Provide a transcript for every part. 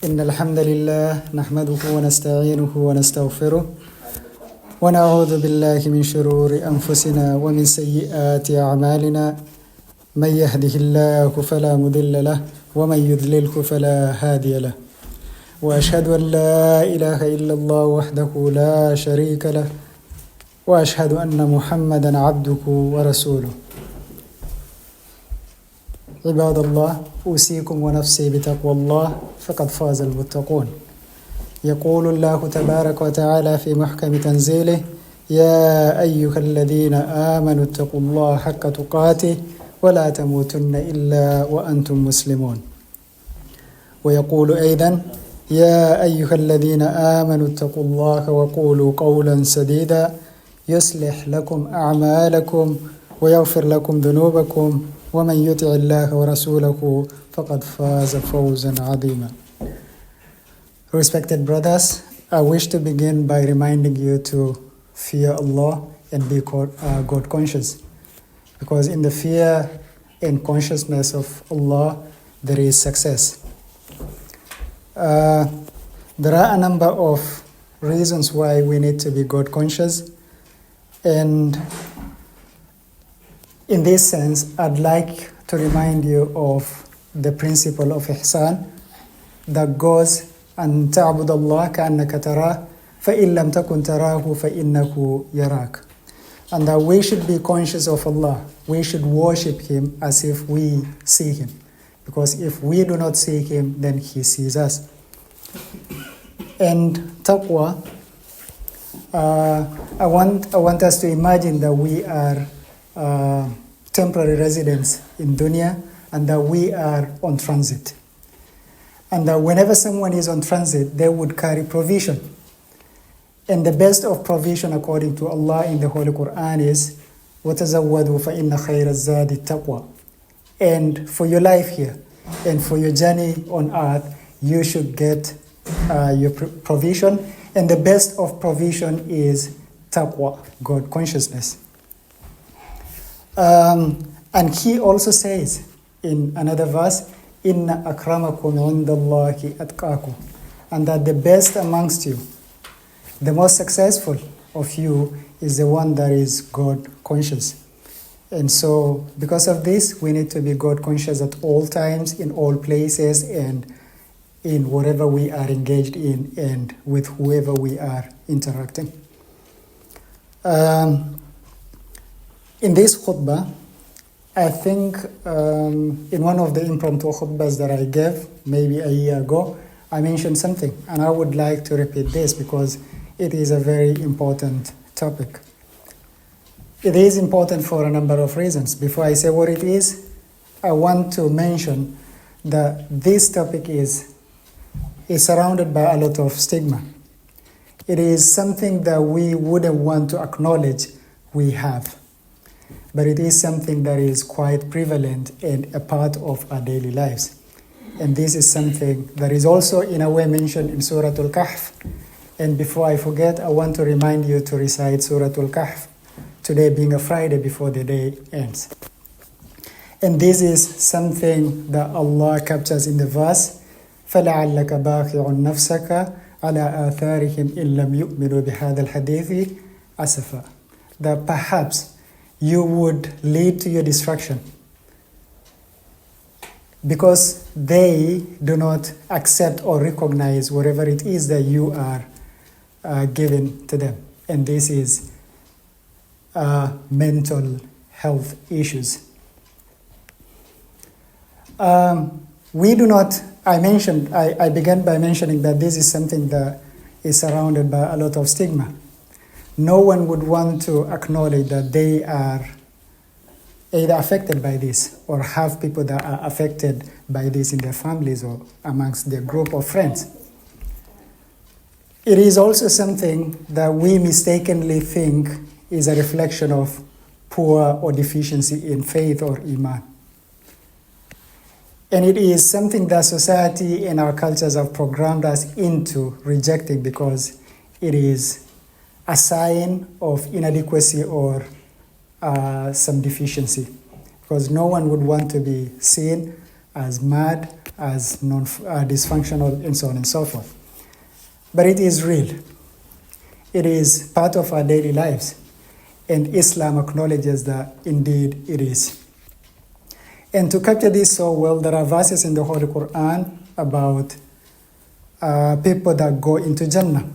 إن الحمد لله نحمده ونستعينه ونستغفره ونعوذ بالله من شرور أنفسنا ومن سيئات أعمالنا من يهده الله فلا مضل له ومن يضلله فلا هادي له وأشهد أن لا إله إلا الله وحده لا شريك له وأشهد أن محمدا عبده ورسوله عباد الله أوصيكم ونفسي بتقوى الله فقد فاز المتقون. يقول الله تبارك وتعالى في محكم تنزيله: يا أيها الذين آمنوا اتقوا الله حق تقاته ولا تموتن إلا وأنتم مسلمون. ويقول أيضا: يا أيها الذين آمنوا اتقوا الله وقولوا قولا سديدا يصلح لكم أعمالكم ويغفر لكم ذنوبكم ومن يطع الله ورسوله فقد فاز فوزا عظيما. Respected brothers, I wish to begin by reminding you to fear Allah and be God conscious, because in the fear and consciousness of Allah there is success. There are a number of reasons why we need to be God conscious, and in this sense, I'd like to remind you of the principle of ihsan that goes: أن تعبد الله كأنك تراه فإن لم تكن تراه فإنه يراك. And that we should be conscious of Allah. We should worship Him as if we see Him, because if we do not see Him, then He sees us. And Taqwa, I want us to imagine that we are temporary residents in dunya, and that we are on transit. And that whenever someone is on transit, they would carry provision. And the best of provision, according to Allah in the Holy Quran, is وَتَزَوَّدُوا فَإِنَّ خَيْرَ الزَّادِ التَّقْوَى. And for your life here, and for your journey on earth, you should get your provision. And the best of provision is taqwa, God consciousness. And He also says in another verse, Inna akramakum indallahi atqakum, and that the best amongst you, the most successful of you, is the one that is God conscious. And so because of this, we need to be God conscious at all times, in all places, and in whatever we are engaged in, and with whoever we are interacting. In this khutbah, I think in one of the impromptu khutbahs that I gave maybe a year ago, I mentioned something, and I would like to repeat this because it is a very important topic. It is important for a number of reasons. Before I say what it is, I want to mention that this topic is surrounded by a lot of stigma. It is something that we wouldn't want to acknowledge we have, but it is something that is quite prevalent and a part of our daily lives. And this is something that is also in a way mentioned in Surah Al-Kahf. And before I forget, I want to remind you to recite Surah Al-Kahf, today being a Friday before the day ends. And this is something that Allah captures in the verse, فَلَعَلَّكَ بَاخِعٌ نَفْسَكَ عَلَىٰ آثَارِهِمْ إِن لَّمْ يُؤْمِنُوا بِهَذَا الْحَدِيثِ أَسَفًا. That perhaps you would lead to your destruction because they do not accept or recognize whatever it is that you are giving to them. And this is mental health issues. We do not, I began by mentioning that this is something that is surrounded by a lot of stigma. No one would want to acknowledge that they are either affected by this or have people that are affected by this in their families or amongst their group of friends. It is also something that we mistakenly think is a reflection of poor or deficiency in faith or iman. And it is something that society and our cultures have programmed us into rejecting because it is a sign of inadequacy or some deficiency. Because no one would want to be seen as mad as dysfunctional, and so on and so forth. But it is real. It is part of our daily lives. And Islam acknowledges that indeed it is. And to capture this so well, there are verses in the Holy Quran about people that go into Jannah.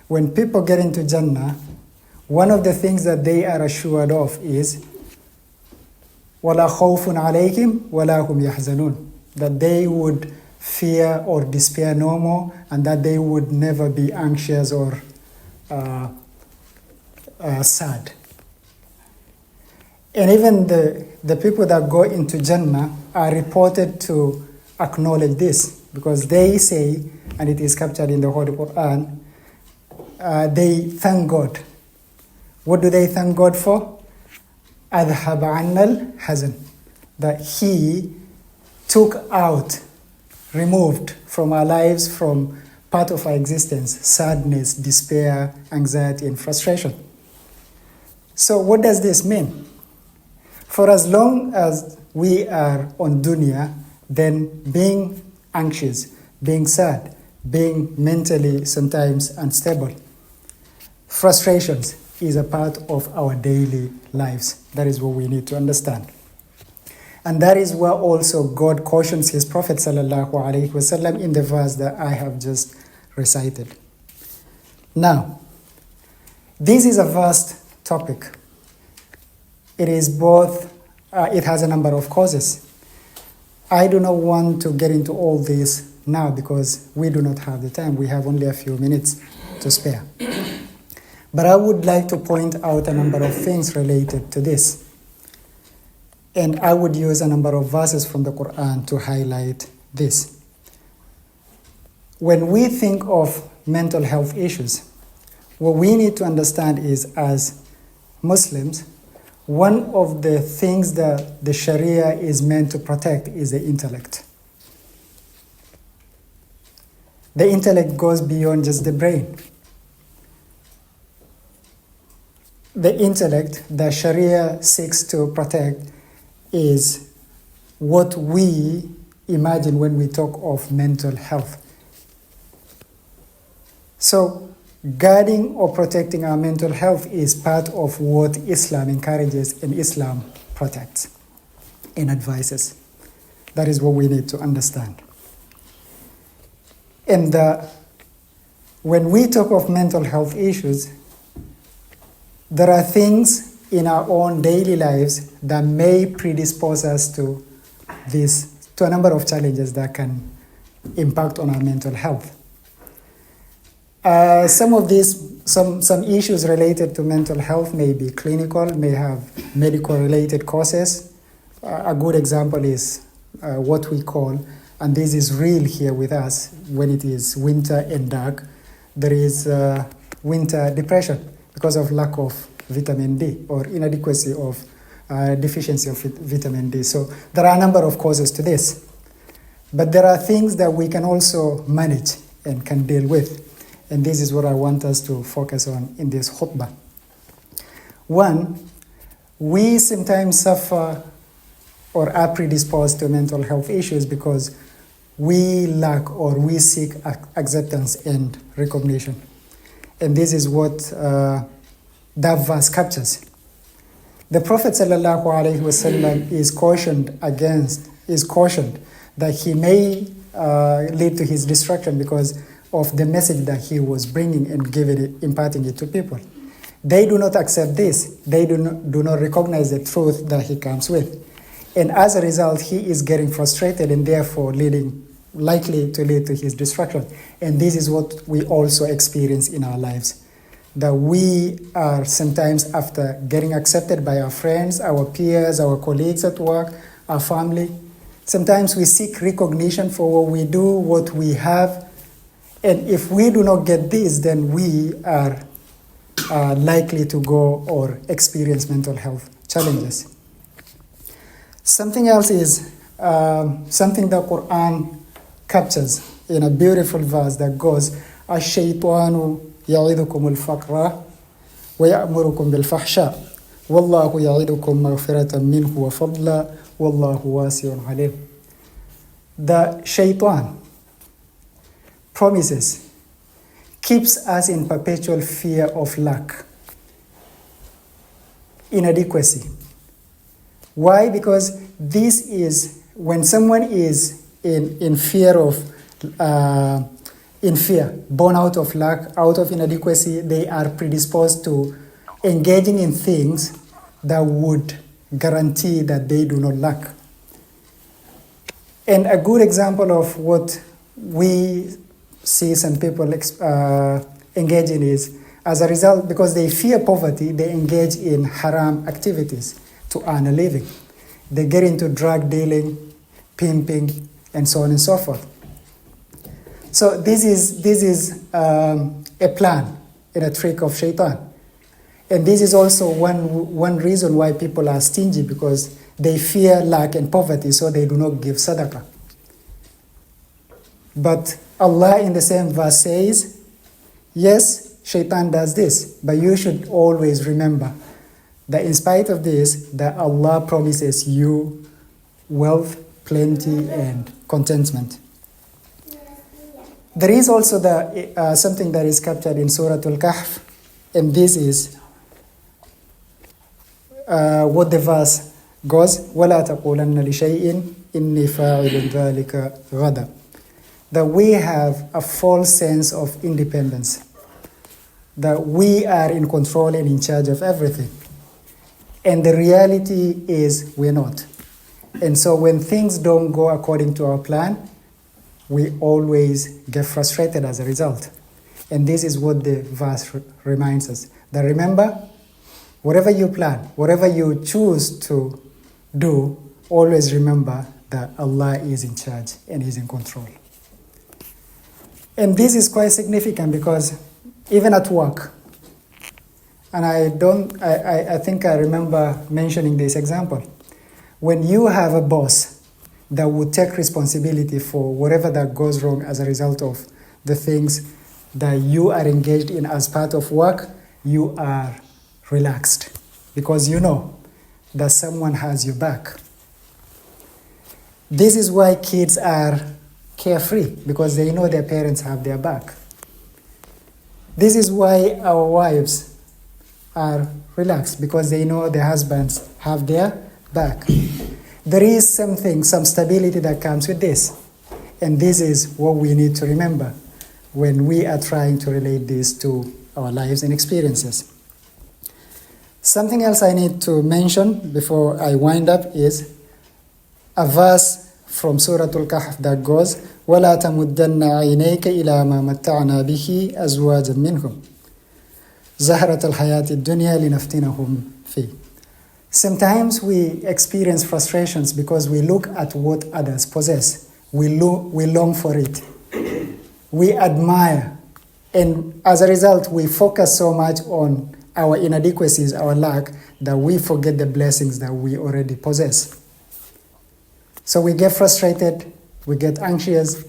When people get into Jannah, one of the things that they are assured of is وَلَا خَوْفٌ عَلَيْهِمْ وَلَا هُمْ يَحْزَنُونَ, that they would fear or despair no more, and that they would never be anxious or sad. And even the people that go into Jannah are reported to acknowledge this, because they say, and it is captured in the Holy Quran, they thank God. What do they thank God for? أَذْهَبَ عَنَّا الْحَزَنِ, that He took out, removed from our lives, from part of our existence, sadness, despair, anxiety, and frustration. So what does this mean? For as long as we are on dunya, then being anxious, being sad, being mentally sometimes unstable, frustrations is a part of our daily lives. That is what we need to understand. And that is where also God cautions His Prophet ﷺ in the verse that I have just recited. Now, this is a vast topic. It is both, it has a number of causes. I do not want to get into all this now because we do not have the time. We have only a few minutes to spare. But I would like to point out a number of things related to this. And I would use a number of verses from the Quran to highlight this. When we think of mental health issues, what we need to understand is, as Muslims, one of the things that the Sharia is meant to protect is the intellect. The intellect goes beyond just the brain. The intellect that Sharia seeks to protect is what we imagine when we talk of mental health. So, guarding or protecting our mental health is part of what Islam encourages and Islam protects and advises. That is what we need to understand. And when we talk of mental health issues, there are things in our own daily lives that may predispose us to a number of challenges that can impact on our mental health. Some of these, some issues related to mental health may be clinical, may have medical-related causes. A good example is what we call, and this is real here with us, when it is winter and dark, there is winter depression because of lack of vitamin D or inadequacy of deficiency of vitamin D. So there are a number of causes to this. But there are things that we can also manage and can deal with. And this is what I want us to focus on in this khutbah. One, we sometimes suffer or are predisposed to mental health issues because we lack or we seek acceptance and recognition. And this is what that verse captures. The Prophet ﷺ is cautioned that he may lead to his destruction because of the message that he was bringing and imparting it to people. They do not accept this. They do not recognize the truth that he comes with. And as a result, he is getting frustrated and therefore likely to lead to his destruction. And this is what we also experience in our lives. That we are sometimes, after getting accepted by our friends, our peers, our colleagues at work, our family, sometimes we seek recognition for what we do, what we have. And if we do not get this, then we are likely to go or experience mental health challenges. Something else is something the Quran captures in a beautiful verse that goes, الشيطان يعظكم الفقر ويأمركم بالفحشاء والله يعظكم مغفرة منه وفضلا والله واسع عليم. The shaitan promises, keeps us in perpetual fear of lack, inadequacy. Why? Because this is when someone is in fear of, born out of lack, out of inadequacy, they are predisposed to engaging in things that would guarantee that they do not lack. And a good example of what we see some people engage in is, as a result, because they fear poverty, they engage in haram activities to earn a living. They get into drug dealing, pimping, and so on and so forth. So this is a plan and a trick of shaitan. And this is also one reason why people are stingy, because they fear lack and poverty, so they do not give sadaqah. But Allah in the same verse says, yes, shaitan does this, but you should always remember that in spite of this, that Allah promises you wealth, plenty, and contentment. There is also something that is captured in Surah Al-Kahf, and this is what the verse goes, وَلَا تَقُولَنَّ لِشَيْءٍ إِنِّي فَاعِلٌ ذَلِكَ غَدًا. That we have a false sense of independence, that we are in control and in charge of everything. And the reality is we're not. And so when things don't go according to our plan, we always get frustrated as a result. And this is what the verse reminds us. That remember, whatever you plan, whatever you choose to do, always remember that Allah is in charge and is in control. And this is quite significant because even at work, and I think I remember mentioning this example, when you have a boss that would take responsibility for whatever that goes wrong as a result of the things that you are engaged in as part of work, you are relaxed because you know that someone has your back. This is why kids are carefree, because they know their parents have their back. This is why our wives are relaxed, because they know their husbands have their back. There is some stability that comes with this. And this is what we need to remember when we are trying to relate this to our lives and experiences. Something else I need to mention before I wind up is a verse from Surah Al-Kahf that goes, وَلَا تَمُدَّنَّ عَيْنَيْكَ إِلَى مَا مَتَّعْنَا بِهِ أَزْوَاجًا مِّنْهُمْ زَهْرَةَ الْحَيَاةِ الدُّنْيَا لِنَفْتِنَهُمْ فِيهِ. Sometimes we experience frustrations because we look at what others possess. We long for it. We admire. And as a result, we focus so much on our inadequacies, our lack, that we forget the blessings that we already possess. So we get frustrated, we get anxious,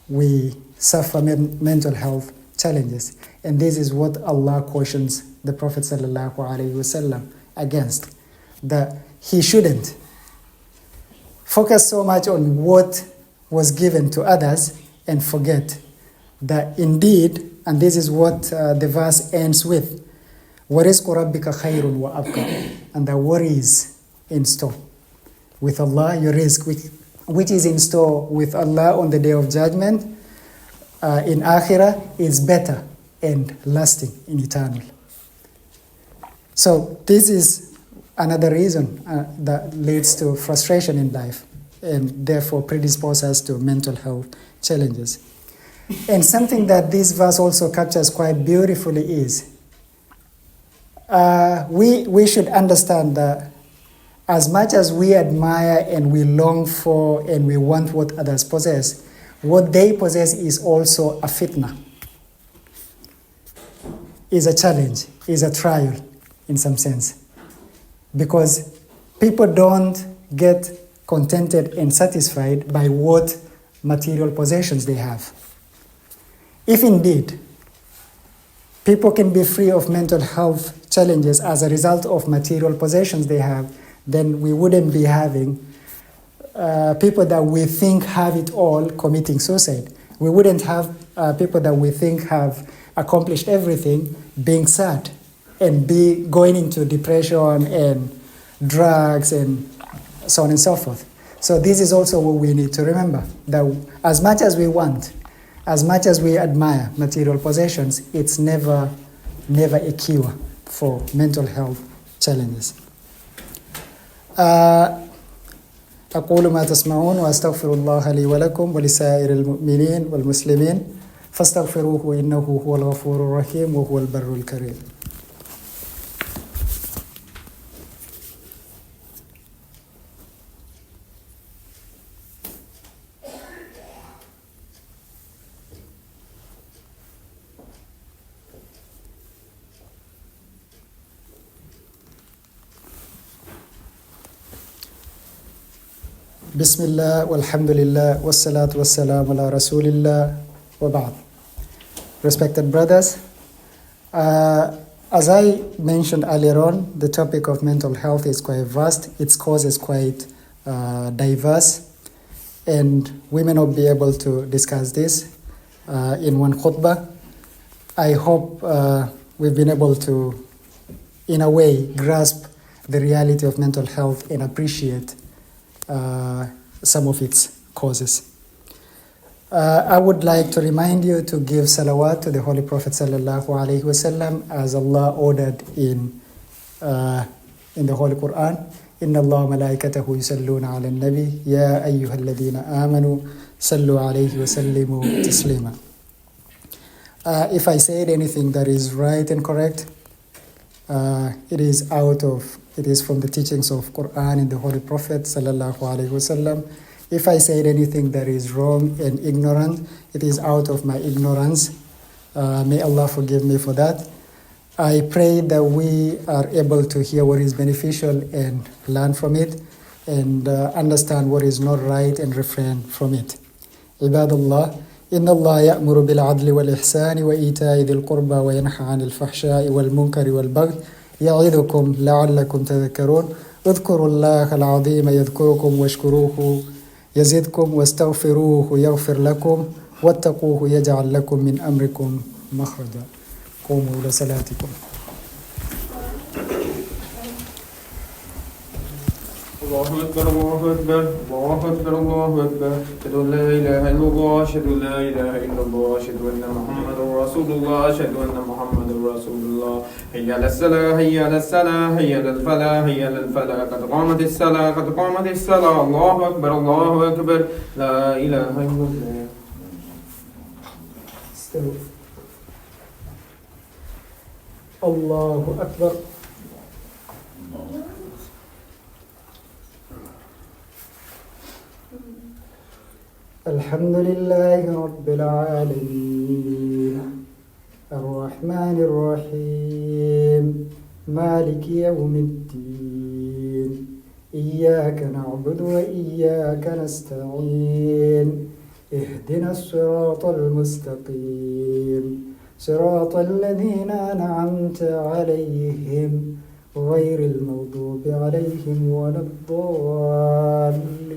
we suffer mental health challenges. And this is what Allah cautions the Prophet ﷺ against. That he shouldn't focus so much on what was given to others and forget that indeed, and this is what the verse ends with, وَرِزْقُ رَبِّكَ خَيْرٌ وَأَبْقَى, and the what is in store with Allah, your rizq, which is in store with Allah on the day of judgment, in Akhirah, is better and lasting and eternal. So this is another reason that leads to frustration in life and therefore predisposes us to mental health challenges. And something that this verse also captures quite beautifully is we should understand that as much as we admire and we long for and we want what others possess, what they possess is also a fitna, is a challenge, is a trial in some sense. Because people don't get contented and satisfied by what material possessions they have. If indeed people can be free of mental health challenges as a result of material possessions they have, then we wouldn't be having people that we think have it all committing suicide. We wouldn't have people that we think have accomplished everything being sad and be going into depression and drugs and so on and so forth. So this is also what we need to remember, that as much as we want, as much as we admire material possessions, it's never a cure for mental health challenges. أقول ما تسمعون وأستغفر الله لي ولكم ولسائر المؤمنين والمسلمين فاستغفروه إنه هو الغفور الرحيم وهو البر الكريم. بسم الله والحمد لله والصلاة والسلام على رسول الله وبعد. Respected brothers, as I mentioned earlier on, the topic of mental health is quite vast, its cause is quite diverse, and we may not be able to discuss this in one khutbah. I hope we've been able to, in a way, grasp the reality of mental health and appreciate some of its causes. I would like to remind you to give salawat to the Holy Prophet sallallahu alaihi wasallam as Allah ordered in the Holy Quran. إن الله ملائكته يصلون على النبي يا أيها الذين آمنوا صلوا عليه وسلموا تسليما. If I said anything that is right and correct, it is from the teachings of Quran and the Holy Prophet sallallahu alaihi wasallam. If I said anything that is wrong and ignorant, it is out of my ignorance. May Allah forgive me for that. I pray that we are able to hear what is beneficial and learn from it, and understand what is not right and refrain from it. عباد الله إن الله يأمر بالعدل والإحسان وإيتاء ذي القربى وينهى عن الفحشاء والمنكر والبغي يعظكم لعلكم تذكرون اذكروا الله العظيم يذكركم واشكروه يزدكم واستغفروه يغفر لكم واتقوه يجعل لكم من أمركم مخرجا. قوموا لصلاتكم. الله أكبر الله أكبر الله أكبر الله أكبر أشهد أن لا إله إلا الله أشهد أن لا إله إلا الله أشهد أن محمدا رسول الله أشهد أن محمدا رسول الله حي على الصلاة حي على الصلاة حي على الفلاح حي على الفلاح قد قامت الصلاة قد قامت الصلاة الله أكبر الله أكبر لا إله إلا الله. الله أكبر. الحمد لله رب العالمين الرحمن الرحيم مالك يوم الدين إياك نعبد وإياك نستعين اهدنا الصراط المستقيم صراط الذين أنعمت عليهم غير المغضوب عليهم ولا الضالين.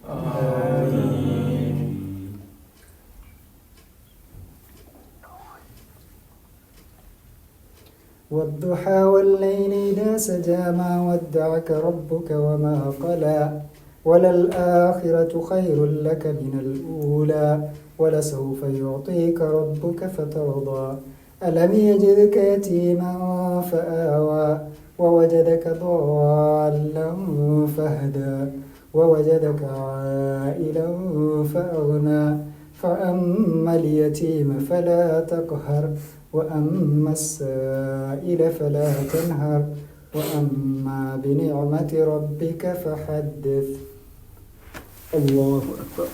آمين. والضحى والليل إذا سجى ما ودعك ربك وما قلى وللآخرة خير لك من الأولى ولسوف يعطيك ربك فترضى ألم يجدك يتيما فآوى ووجدك ضالا فهدى ووجدك عائلا فأغنى فأما اليتيم فلا تقهر وأما السائل فلا تنهر وأما بنعمة ربك فحدث. الله أكبر.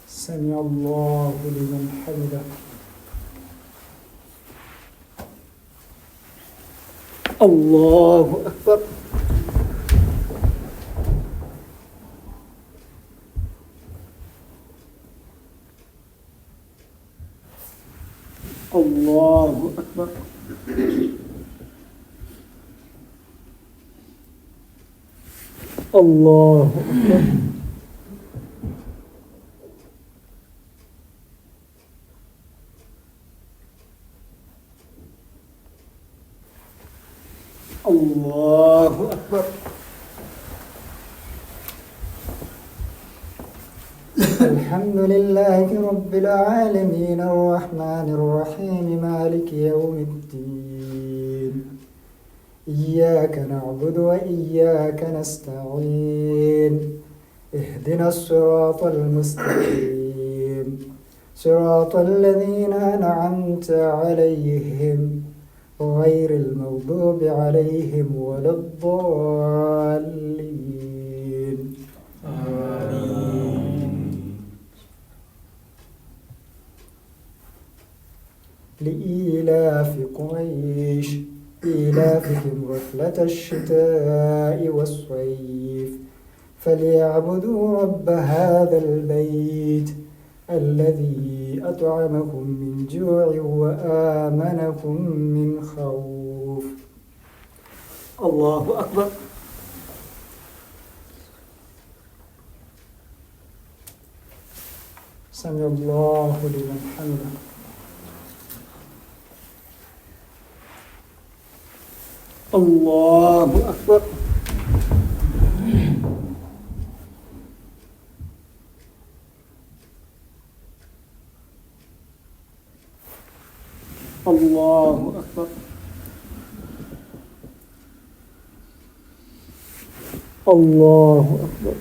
سمع الله لمن حمده. الله أكبر. الله أكبر. الله أكبر. الحمد لله رب العالمين الرحمن الرحيم مالك يوم الدين إياك نعبد وإياك نستعين اهدنا الصراط المستقيم صراط الذين أنعمت عليهم غير المغضوب عليهم ولا الضالين آمين. لإيلاف قريش إيلافهم رحلة الشتاء والصيف فليعبدوا رب هذا البيت الذي أطعمكم من جوع وآمنكم من خوف. الله أكبر. سمع الله لمن حمده. الله أكبر. الله أكبر. الله أكبر.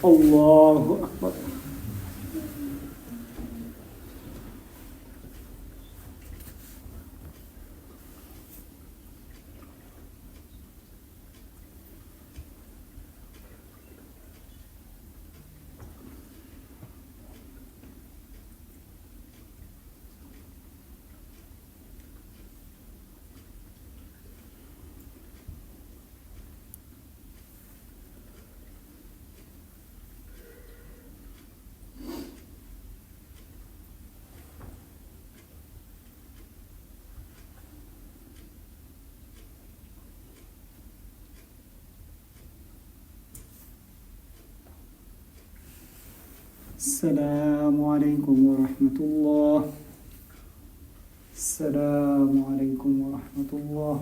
الله أكبر. السلام عليكم ورحمة الله. السلام عليكم ورحمة الله.